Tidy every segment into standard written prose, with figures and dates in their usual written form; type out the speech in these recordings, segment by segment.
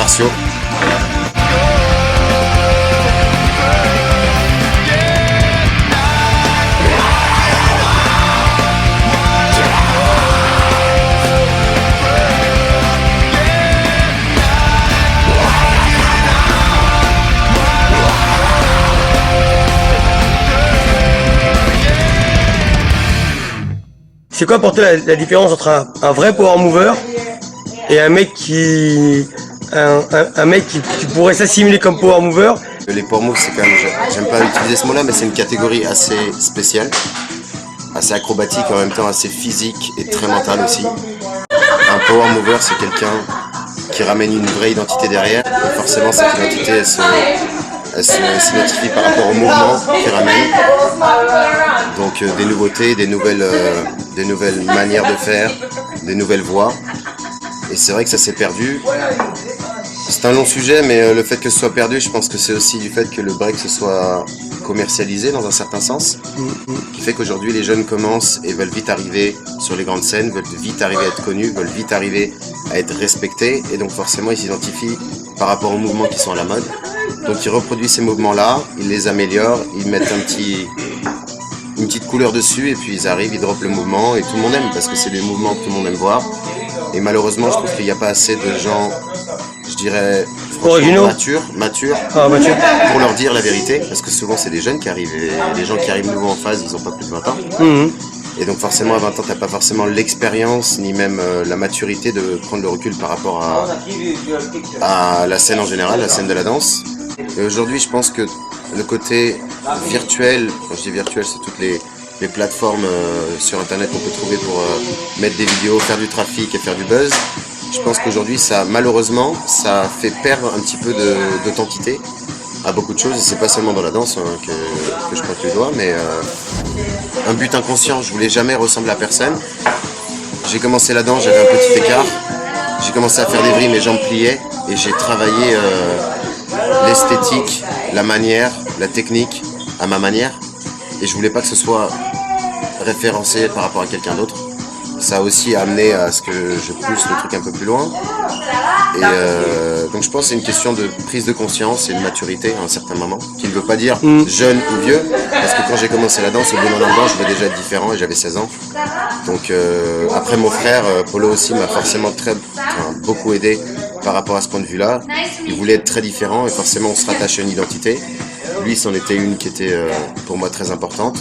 martiaux. C'est quoi pour toi la différence entre un vrai power mover et un mec qui pourrait s'assimiler comme power mover? Les power moves, c'est quand même, j'aime pas utiliser ce mot-là, mais c'est une catégorie assez spéciale, assez acrobatique, en même temps assez physique et très mentale aussi. Un power mover, c'est quelqu'un qui ramène une vraie identité derrière, et forcément cette identité, elle s'identifie par rapport au mouvement qu'il ramène. Donc des nouveautés, des nouvelles manières de faire, des nouvelles voies. Et c'est vrai que ça s'est perdu. C'est un long sujet, mais le fait que ce soit perdu, je pense que c'est aussi du fait que le break se soit commercialisé dans un certain sens. Qui fait qu'aujourd'hui les jeunes commencent et veulent vite arriver sur les grandes scènes, veulent vite arriver à être connus, veulent vite arriver à être respectés. Et donc forcément ils s'identifient par rapport aux mouvements qui sont à la mode. Donc ils reproduisent ces mouvements-là, ils les améliorent, ils mettent une petite couleur dessus et puis ils arrivent, ils droppent le mouvement et tout le monde aime parce que c'est des mouvements que tout le monde aime voir. Et malheureusement, je trouve qu'il n'y a pas assez de gens, je dirais, originaux, matures, pour leur dire la vérité, parce que souvent c'est des jeunes qui arrivent et les gens qui arrivent nouveaux en phase, ils n'ont pas plus de 20 ans. Et donc forcément à 20 ans, t'as pas forcément l'expérience ni même la maturité de prendre le recul par rapport à la scène en général, la scène de la danse. Et aujourd'hui, je pense que le côté virtuel, quand je dis virtuel, c'est toutes les plateformes sur internet qu'on peut trouver pour mettre des vidéos, faire du trafic et faire du buzz. Je pense qu'aujourd'hui, ça, malheureusement, ça fait perdre un petit peu d'authenticité à beaucoup de choses. Et c'est pas seulement dans la danse que je pointe le doigt, mais un but inconscient. Je voulais jamais ressembler à personne. J'ai commencé la danse, j'avais un petit écart. J'ai commencé à faire des vrilles, mes jambes pliaient. Et j'ai travaillé l'esthétique, la manière, la technique à ma manière. Et je voulais pas que ce soit référencé par rapport à quelqu'un d'autre. Ça a aussi amené à ce que je pousse le truc un peu plus loin. Et donc je pense que c'est une question de prise de conscience et de maturité à un certain moment, qui ne veut pas dire jeune ou vieux, parce que quand j'ai commencé la danse, au bout d'un an, je voulais déjà être différent et j'avais 16 ans. Donc après mon frère, Polo aussi m'a forcément beaucoup aidé par rapport à ce point de vue-là. Il voulait être très différent et forcément on se rattache à une identité. Lui, c'en était une qui était pour moi très importante,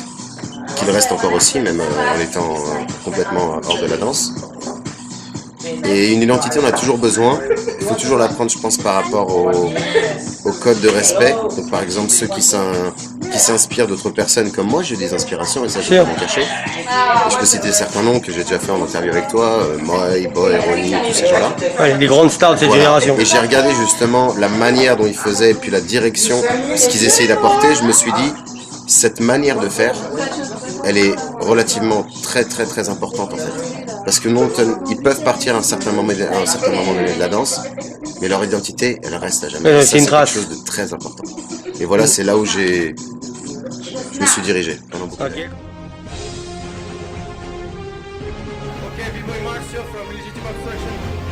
qu'il reste encore aussi, même en étant complètement hors de la danse. Et une identité, on a toujours besoin. Il faut toujours la prendre, je pense, par rapport au code de respect. Donc, par exemple, ceux qui s'inspirent d'autres personnes comme moi, j'ai des inspirations et ça, je ne peux pas m'en cacher. Et je peux citer certains noms que j'ai déjà fait en interview avec toi, Moy, Boy, Ronnie, tous ces gens-là. Ouais, les grandes stars de cette génération. Et j'ai regardé justement la manière dont ils faisaient et puis la direction, ce qu'ils essayaient d'apporter. Je me suis dit, cette manière de faire, elle est relativement très importante en fait. Parce que non, ils peuvent partir à un certain moment donné de la danse, mais leur identité, elle reste à jamais. Ça, c'est quelque chose de très important. Et voilà, c'est là où je me suis dirigé pendant beaucoup d'années. Okay, B-Boy Martial from Legitimate Production.